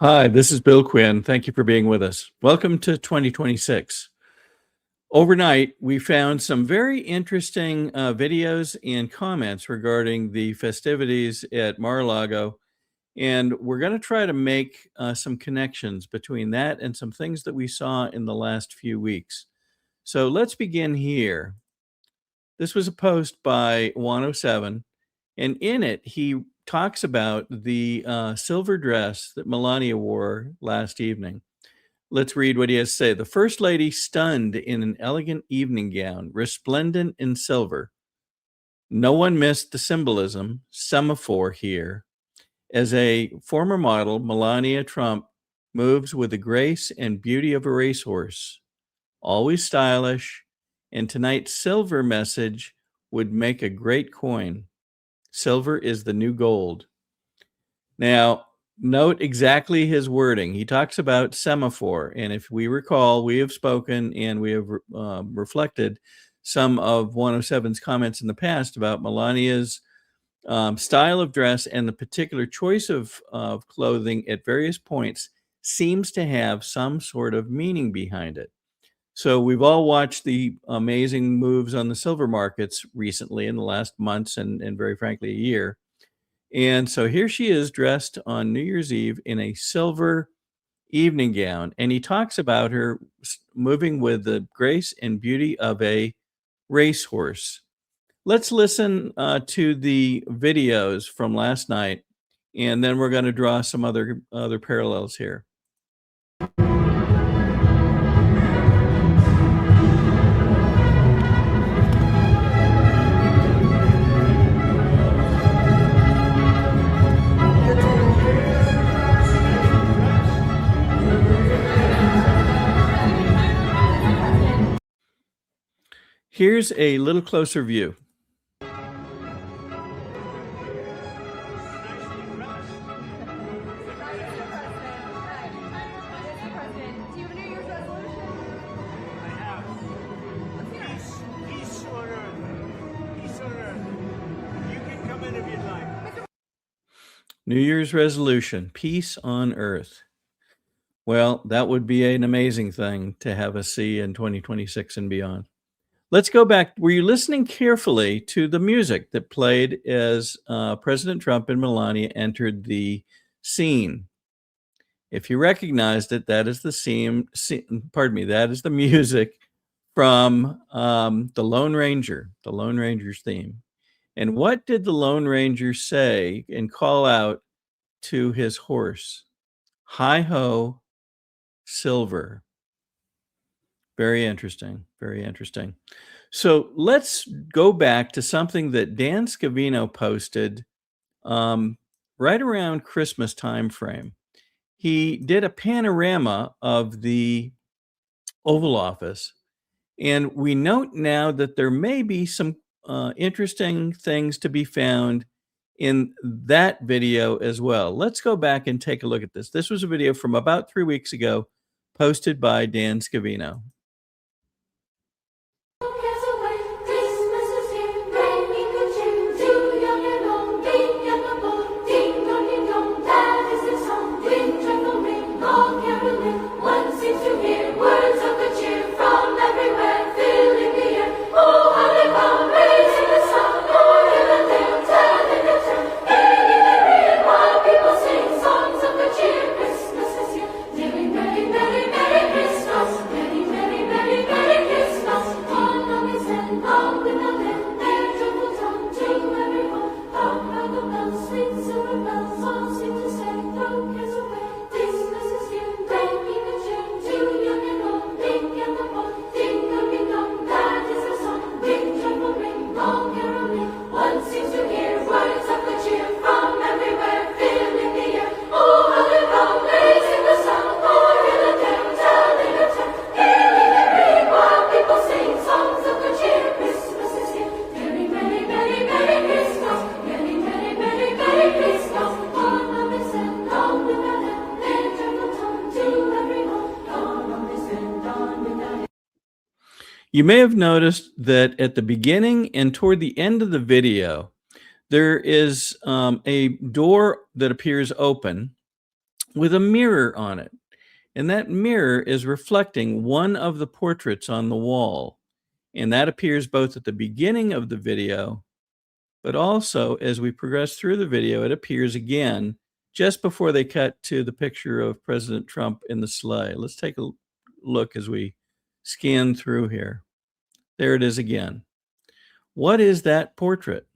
Hi, this is Bill Quinn. Thank you for being with us. Welcome to 2026. Overnight, we found some very interesting videos and comments regarding the festivities at Mar-a-Lago, and we're going to try to make some connections between that and some things that we saw in the last few weeks. So let's begin here. This was a post by Juan O Savin, and in it, he talks about the silver dress that Melania wore last evening. Let's read what he has to say. The First Lady, stunned in an elegant evening gown, resplendent in silver. No one missed the symbolism, semaphore here. As a former model, Melania Trump moves with the grace and beauty of a racehorse, always stylish, and tonight's silver message would make a great coin. Silver is the new gold. Now, note exactly his wording. He talks about semaphore, and if we recall, we have spoken and we have reflected some of 107's comments in the past about Melania's style of dress, and the particular choice of clothing at various points seems to have some sort of meaning behind it. So we've all watched the amazing moves on the silver markets recently in the last months and very frankly, a year. And so here she is dressed on New Year's Eve in a silver evening gown. And he talks about her moving with the grace and beauty of a racehorse. Let's listen to the videos from last night, and then we're going to draw some other parallels here. Here's a little closer view. New Year's resolution, peace on earth. Well, that would be an amazing thing to have us see in 2026 and beyond. Let's go back. Were you listening carefully to the music that played as President Trump and Melania entered the scene? If you recognized it, that is that is the music from the Lone Ranger, the Lone Ranger's theme. And what did the Lone Ranger say and call out to his horse? Hi ho, silver. Very interesting. Very interesting. So let's go back to something that Dan Scavino posted right around Christmas time frame. He did a panorama of the Oval Office, and we note now that there may be some interesting things to be found in that video as well. Let's go back and take a look at this. This was a video from about 3 weeks ago, posted by Dan Scavino. You may have noticed that at the beginning and toward the end of the video, there is a door that appears open, with a mirror on it. And that mirror is reflecting one of the portraits on the wall. And that appears both at the beginning of the video, but also as we progress through the video, it appears again just before they cut to the picture of President Trump in the sleigh. Let's take a look as we scan through here. There it is again. What is that portrait?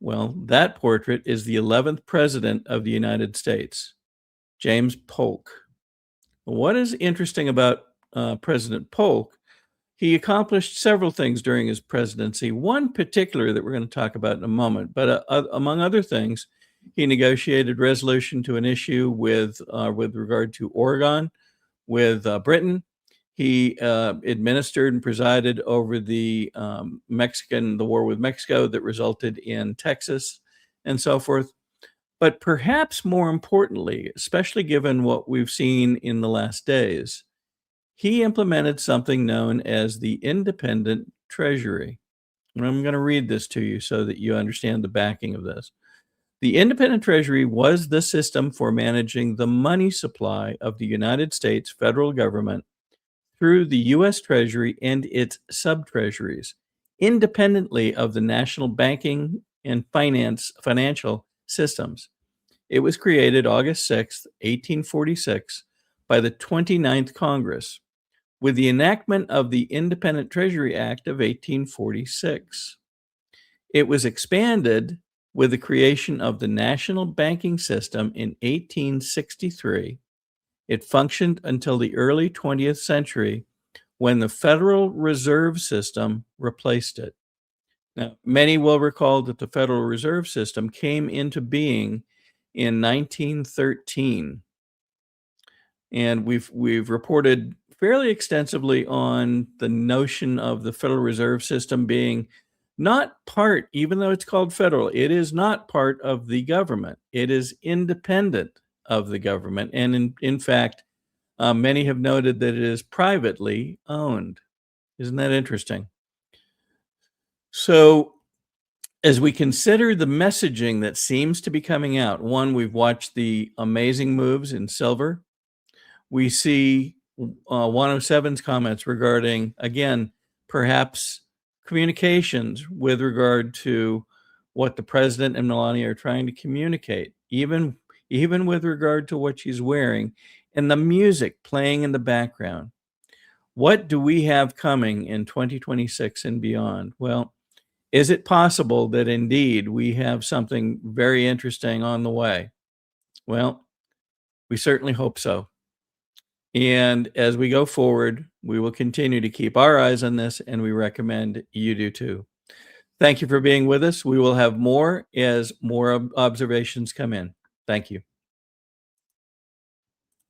Well, that portrait is the 11th President of the United States, James Polk. What is interesting about President Polk? He accomplished several things during his presidency, one particular that we're going to talk about in a moment. But among other things, he negotiated resolution to an issue with regard to Oregon with Britain. He administered and presided over the war with Mexico that resulted in Texas and so forth. But perhaps more importantly, especially given what we've seen in the last days, he implemented something known as the Independent Treasury. And I'm going to read this to you so that you understand the backing of this. The Independent Treasury was the system for managing the money supply of the United States federal government through the U.S. Treasury and its sub-treasuries, independently of the national banking and financial systems. It was created August 6, 1846, by the 29th Congress, with the enactment of the Independent Treasury Act of 1846. It was expanded with the creation of the national banking system in 1863. It functioned until the early 20th century when the Federal Reserve System replaced it. Now, many will recall that the Federal Reserve System came into being in 1913. And we've reported fairly extensively on the notion of the Federal Reserve System being not part, even though it's called federal, it is not part of the government. It is independent of the government. And in fact, many have noted that it is privately owned. Isn't that interesting? So as we consider the messaging that seems to be coming out, one, we've watched the amazing moves in silver. We see Juan O Savin's comments regarding, again, perhaps communications with regard to what the president and Melania are trying to communicate, even with regard to what she's wearing and the music playing in the background. What do we have coming in 2026 and beyond? Well, is it possible that indeed we have something very interesting on the way? Well, we certainly hope so. And as we go forward, we will continue to keep our eyes on this, and we recommend you do too. Thank you for being with us. We will have more as more observations come in. Thank you.